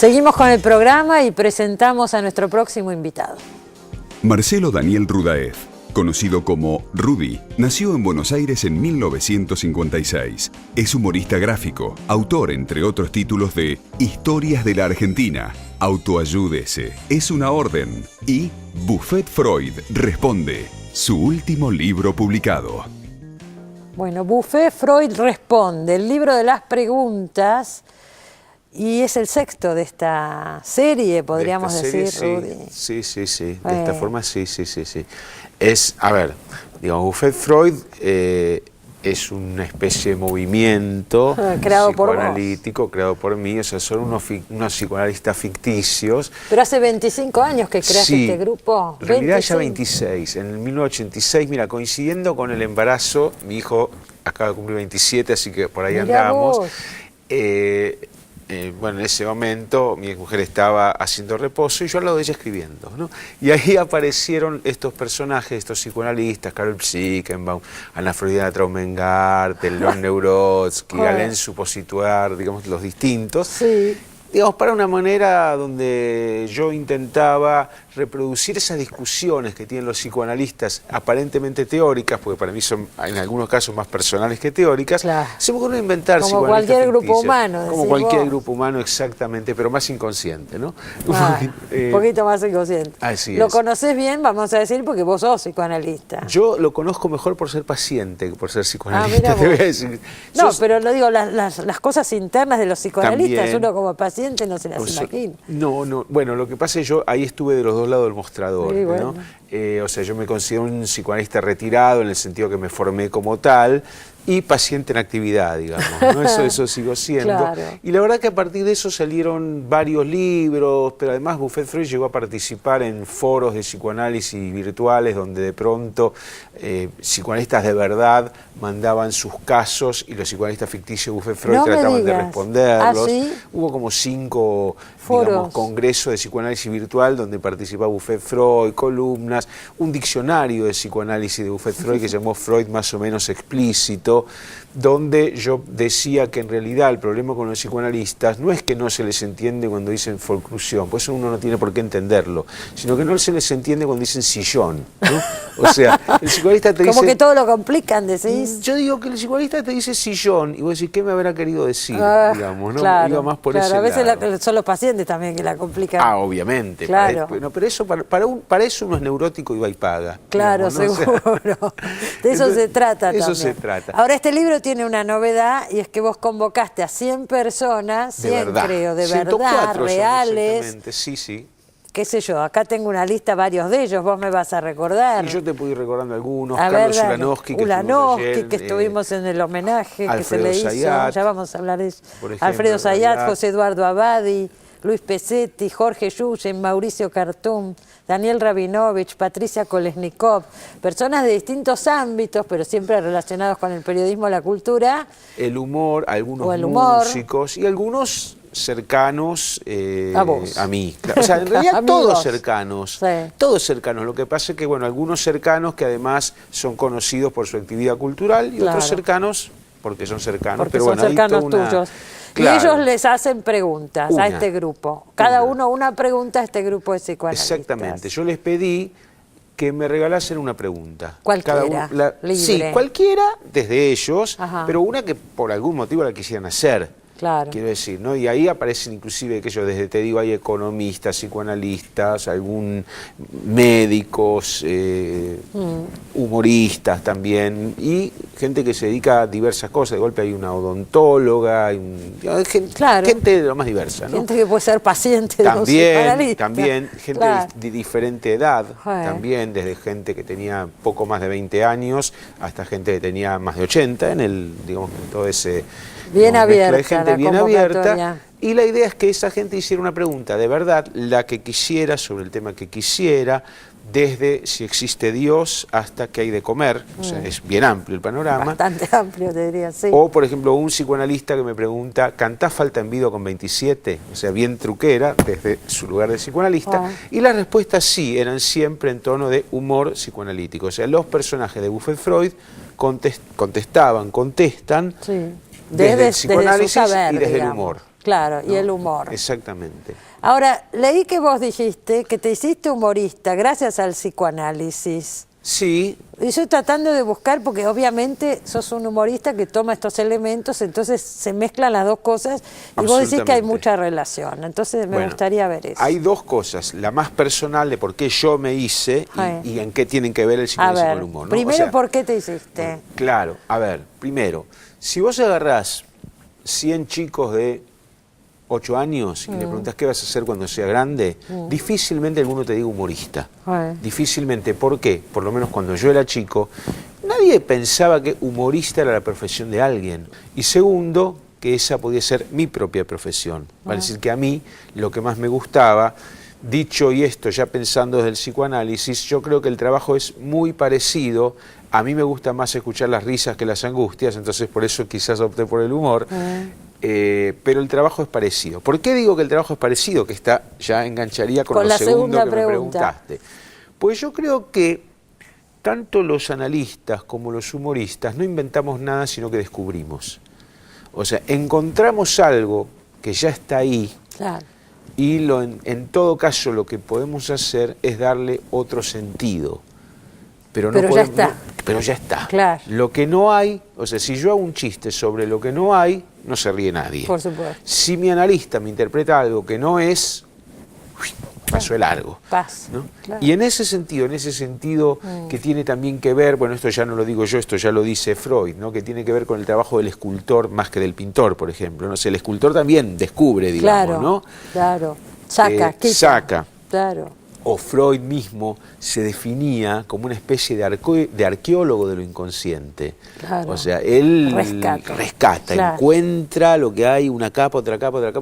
Seguimos con el programa y presentamos a nuestro próximo invitado. Marcelo Daniel Rudaeff, conocido como Rudy, nació en Buenos Aires en 1956. Es humorista gráfico, autor, entre otros títulos, de Historias de la Argentina, Autoayúdese, Es una orden y Buffet Freud responde, su último libro publicado. Bueno, Buffet Freud responde, el libro de las preguntas, y es el sexto de esta serie, podríamos decir, Rudy. Sí. De esta forma, sí. Es, a ver, digamos, Buffet Freud es una especie de movimiento psicoanalítico creado por mí, o sea, son unos psicoanalistas ficticios. Pero hace 25 años que creaste este grupo. En realidad ya 26, en el 1986, mira, coincidiendo con el embarazo, mi hijo acaba de cumplir 27, así que por ahí andamos. Bueno, en ese momento mi mujer estaba haciendo reposo y yo al lado de ella escribiendo, ¿no? Y ahí aparecieron estos personajes, estos psicoanalistas, Karol Psickenbaum, Ana Freudiana Traumengarten, Leon Neurotsky, Alain Suppositoir, digamos, los distintos. Sí. Digamos, para una manera donde yo intentaba reproducir esas discusiones que tienen los psicoanalistas aparentemente teóricas, porque para mí son en algunos casos más personales que teóricas, se me ocurrió inventar como cualquier grupo humano. Como cualquier grupo humano, exactamente, pero más inconsciente, ¿no? Un poquito más inconsciente. Así lo es. conoces bien, vamos a decir, porque vos sos psicoanalista. Yo lo conozco mejor por ser paciente que por ser psicoanalista, te voy a decir. No, pero lo digo, las cosas internas de los psicoanalistas, también, uno como paciente no se las imagina. No, bueno, lo que pasa es que yo ahí estuve de los dos lados del mostrador, sí, bueno. ¿no? O sea, yo me considero un psicoanalista retirado en el sentido que me formé como tal y paciente en actividad, digamos, ¿no? Eso sigo siendo. Claro. Y la verdad que a partir de eso salieron varios libros, pero además Buffet Freud llegó a participar en foros de psicoanálisis virtuales donde de pronto psicoanalistas de verdad mandaban sus casos y los psicoanalistas ficticios de Buffet Freud trataban de responderlos. ¿Sí? Hubo como 5 digamos, congresos de psicoanálisis virtual donde participaba Buffet Freud, columnas, un diccionario de psicoanálisis de Buffet Freud que se llamó Freud más o menos explícito, donde yo decía que en realidad el problema con los psicoanalistas no es que no se les entiende cuando dicen folclusión, pues eso uno no tiene por qué entenderlo, sino que no se les entiende cuando dicen sillón, ¿no? O sea, el psicoanalista te dice... Como que todo lo complican, decís. Yo digo que el psicoanalista te dice sillón, y vos decís, ¿qué me habrá querido decir? Digamos, ¿no? Claro, iba más por ese a veces lado. son los pacientes también que la complican. Obviamente. Claro. Pero eso para eso uno es neurótico y va y paga. Claro, digamos, ¿no? Seguro. O sea, de eso se trata también. Eso se trata. Ahora, este libro tiene una novedad y es que vos convocaste a 100 personas, 100 creo, de verdad, reales. Sí. Qué sé yo, acá tengo una lista, varios de ellos, vos me vas a recordar. Y yo te puedo ir recordando algunos, a Carlos ver, Ulanowski, que estuvimos en el homenaje que se le hizo, Zayat, ya vamos a hablar de eso. Ejemplo, Alfredo Zayat, José Eduardo Abadi, Luis Pesetti, Jorge Yuyen, Mauricio Cartum, Daniel Rabinovich, Patricia Kolesnikov, personas de distintos ámbitos, pero siempre relacionados con el periodismo, la cultura. El humor, algunos músicos y algunos cercanos a mí. O sea, en realidad todos cercanos. Sí. Todos cercanos. Lo que pasa es que, bueno, algunos cercanos que además son conocidos por su actividad cultural y otros cercanos porque son cercanos. Porque pero son bueno, cercanos tuyos. Claro. Y ellos les hacen preguntas a este grupo. Cada uno una pregunta a este grupo de psicoanalistas. Exactamente. Yo les pedí que me regalasen una pregunta. Cualquiera, libre. Sí, cualquiera, desde ellos, pero una que por algún motivo la quisieran hacer. Claro. Quiero decir, ¿no? Y ahí aparecen inclusive que yo desde te digo hay economistas, psicoanalistas, algún médicos, humoristas también y gente que se dedica a diversas cosas. De golpe hay una odontóloga, gente de lo más diversa, ¿no? Gente que puede ser paciente de un psicoanalista. También gente de diferente edad, también desde gente que tenía poco más de 20 años hasta gente que tenía más de 80 en el, digamos, en todo ese bien abierta, de gente bien abierta, y la idea es que esa gente hiciera una pregunta de verdad, la que quisiera, sobre el tema que quisiera, desde si existe Dios hasta qué hay de comer, o sea, es bien amplio el panorama. Bastante amplio, te diría, sí. O, por ejemplo, un psicoanalista que me pregunta, ¿cantás Falta Envido con 27? O sea, bien truquera, desde su lugar de psicoanalista. Y las respuestas sí, eran siempre en tono de humor psicoanalítico. O sea, los personajes de Buffet Freud contestan desde el psicoanálisis y desde el humor. Claro, ¿no? y el humor. Exactamente. Ahora, leí que vos dijiste que te hiciste humorista gracias al psicoanálisis. Sí. Y estoy tratando de buscar, porque obviamente sos un humorista que toma estos elementos, entonces se mezclan las dos cosas y vos decís que hay mucha relación. Entonces me gustaría ver eso. Hay dos cosas. La más personal de por qué yo me hice y en qué tienen que ver el psicoanálisis con el humor, ¿no? Primero, o sea, ¿por qué te hiciste? Claro, a ver, primero, si vos agarrás 100 chicos de 8 años y le preguntás qué vas a hacer cuando sea grande, difícilmente alguno te diga humorista. Difícilmente. ¿Por qué? Por lo menos cuando yo era chico, nadie pensaba que humorista era la profesión de alguien. Y segundo, que esa podía ser mi propia profesión. Vale decir que a mí lo que más me gustaba, dicho y esto ya pensando desde el psicoanálisis, yo creo que el trabajo es muy parecido. A mí me gusta más escuchar las risas que las angustias, entonces por eso quizás opté por el humor. Pero el trabajo es parecido. ¿Por qué digo que el trabajo es parecido? Que esta ya engancharía con lo segundo que me preguntaste. Pues yo creo que tanto los analistas como los humoristas no inventamos nada, sino que descubrimos. O sea, encontramos algo que ya está ahí, Claro. y en todo caso lo que podemos hacer es darle otro sentido. Pero ya está. Pero ya está. Claro. Lo que no hay, o sea, si yo hago un chiste sobre lo que no hay, no se ríe nadie. Por supuesto. Si mi analista me interpreta algo que no es, paso de largo. Paz. ¿No? Claro. Y en ese sentido que tiene también que ver, bueno, esto ya no lo digo yo, esto ya lo dice Freud, ¿no? Que tiene que ver con el trabajo del escultor más que del pintor, por ejemplo. ¿No? O sea, el escultor también descubre, digamos, Claro, ¿no? claro. Saca, quita. Saca. Claro. O Freud mismo se definía como una especie de arqueólogo de lo inconsciente. Claro. O sea, él rescata, claro, encuentra lo que hay, una capa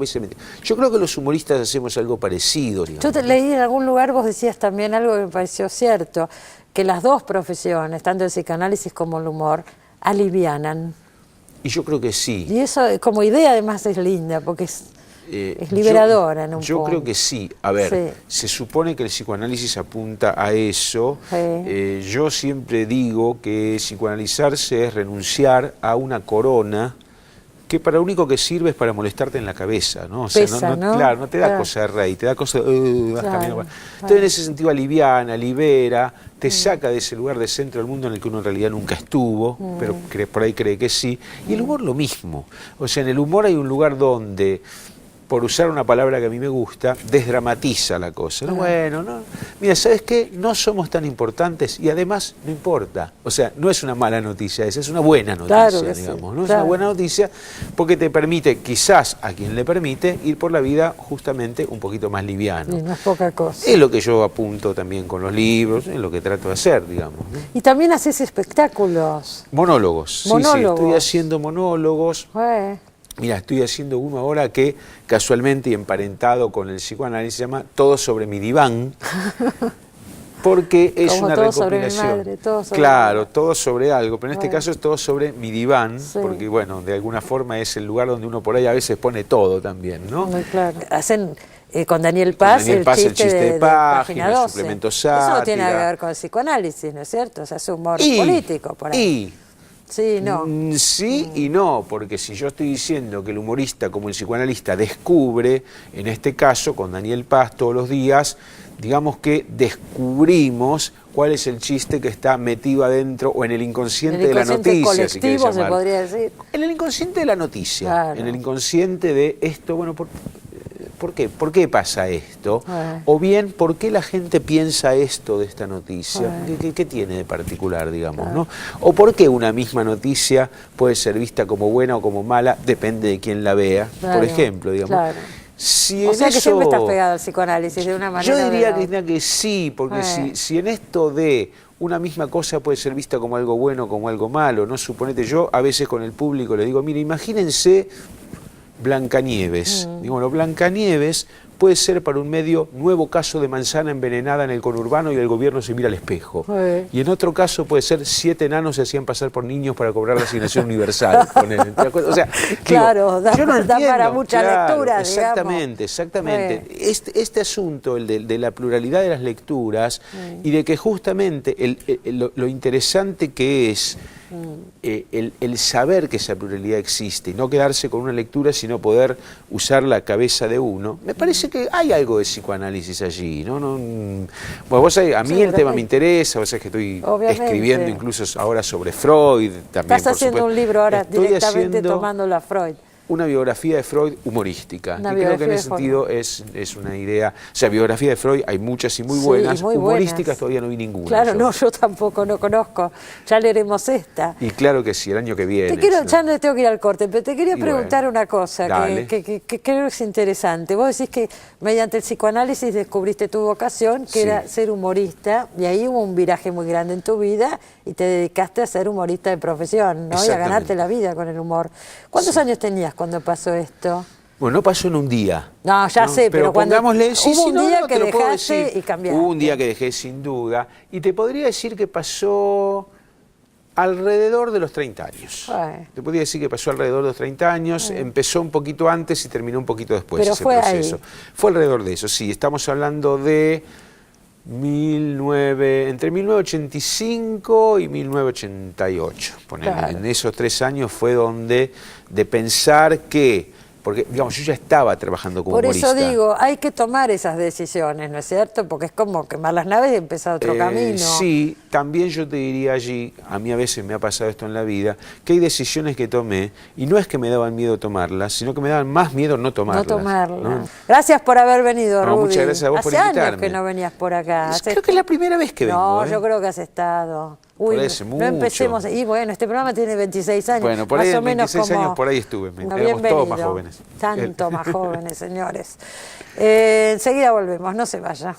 y se mete. Yo creo que los humoristas hacemos algo parecido, digamos. Yo te leí en algún lugar, vos decías también algo que me pareció cierto, que las dos profesiones, tanto el psicoanálisis como el humor, alivianan. Y yo creo que sí. Y eso como idea además es linda, porque es liberadora en un punto. Yo creo que sí. A ver, se supone que el psicoanálisis apunta a eso. Yo siempre digo que psicoanalizarse es renunciar a una corona que para lo único que sirve es para molestarte en la cabeza, ¿no? O sea, Pesa, ¿no? Claro, no te da cosa de rey, te da cosa de... Entonces, en ese sentido aliviana, libera, te saca de ese lugar de centro del mundo en el que uno en realidad nunca estuvo, pero por ahí cree que sí. Y el humor lo mismo. O sea, en el humor hay un lugar donde, por usar una palabra que a mí me gusta, desdramatiza la cosa. ¿No? Bueno, no. Mira, ¿sabes qué? No somos tan importantes y además no importa. O sea, no es una mala noticia esa, es una buena noticia, digamos. ¿No? Es una buena noticia porque te permite, quizás a quien le permite, ir por la vida justamente un poquito más liviano. Sí, no es poca cosa. Es lo que yo apunto también con los libros, es lo que trato de hacer, digamos. ¿No? Y también haces espectáculos. Monólogos. Sí, estoy haciendo monólogos. Mira, estoy haciendo uno ahora que casualmente y emparentado con el psicoanálisis se llama Todo sobre mi diván, porque es como una todo recopilación. Sobre mi madre, todo sobre claro, todo sobre algo, pero en este caso es todo sobre mi diván, Sí. porque bueno, de alguna forma es el lugar donde uno por ahí a veces pone todo también, ¿no? Muy claro. Hacen con Daniel Paz, el chiste de página página, 12. suplemento sátira. Eso no tiene nada que ver con el psicoanálisis, ¿no es cierto? O sea, es humor político por ahí. Sí, no. Sí y no, porque si yo estoy diciendo que el humorista como el psicoanalista descubre, en este caso con Daniel Paz todos los días, digamos que descubrimos cuál es el chiste que está metido adentro o en el inconsciente de la noticia, si querés llamar. Se podría decir. En el inconsciente de la noticia, Claro. en el inconsciente de esto, bueno, ¿por qué? ¿Por qué pasa esto? O bien, ¿por qué la gente piensa esto de esta noticia? ¿Qué tiene de particular, digamos? ¿No? O por qué una misma noticia puede ser vista como buena o como mala, depende de quién la vea, por ejemplo, digamos. Claro. Si o sea que eso, siempre estás pegado al psicoanálisis de una manera. Yo diría, Cristina, que sí, porque si en esto de una misma cosa puede ser vista como algo bueno o como algo malo, ¿no? Suponete, yo a veces con el público le digo, mire, imagínense Blancanieves. Digo, bueno, Blancanieves puede ser para un medio nuevo caso de manzana envenenada en el conurbano y el gobierno se mira al espejo. Y en otro caso puede ser 7 enanos se hacían pasar por niños para cobrar la asignación universal. O sea, claro, digo, yo no da entiendo, para mucha lectura, exactamente, digamos. Exactamente. Este asunto, el de la pluralidad de las lecturas y de que justamente lo interesante que es el saber que esa pluralidad existe y no quedarse con una lectura, sino poder usar la cabeza de uno, me parece que hay algo de psicoanálisis allí, ¿no? Bueno, vos sabés, a mí el tema me interesa, vos sabés que estoy escribiendo incluso ahora sobre Freud, también. Estás haciendo un libro ahora directamente tomando la Freud. Una biografía de Freud humorística. Y creo que en ese sentido es una idea. O sea, biografía de Freud hay muchas y muy buenas. Y muy humorísticas buenas. todavía no vi ninguna. Claro, no, yo tampoco, no conozco. Ya leeremos esta. Y claro que sí, el año que viene. Ya no tengo que ir al corte, pero te quería preguntar una cosa que creo que es interesante. Vos decís que mediante el psicoanálisis descubriste tu vocación, que era ser humorista, y ahí hubo un viraje muy grande en tu vida y te dedicaste a ser humorista de profesión, ¿no? Y a ganarte la vida con el humor. ¿Cuántos años tenías cuando pasó esto? Bueno, no pasó en un día. No, ya sé, pero cuando pongámosle, hubo un día que dejaste y cambiaste. Hubo un día que dejé sin duda, y te podría decir que pasó alrededor de los 30 años. Te podría decir que pasó alrededor de los 30 años, empezó un poquito antes y terminó un poquito después ese proceso. Ahí. Fue alrededor de eso, sí, estamos hablando de entre 1985 y 1988. En esos 3 años fue donde de pensar que, porque digamos yo ya estaba trabajando como humorista. Por eso digo, hay que tomar esas decisiones, ¿no es cierto? Porque es como quemar las naves y empezar otro camino. Sí, también yo te diría allí, a mí a veces me ha pasado esto en la vida, que hay decisiones que tomé y no es que me daban miedo tomarlas, sino que me daban más miedo no tomarlas. No tomarlas. ¿No? Gracias por haber venido, Rudy. Muchas gracias a vos por invitarme. Hace años que no venías por acá. Creo que es la primera vez que vengo. No, yo creo que has estado. Uy, no empecemos. Y bueno, este programa tiene 26 años. Bueno, por ahí en 26 años por ahí estuve. Éramos todos más jóvenes. Tanto más jóvenes, señores. Enseguida volvemos, no se vaya.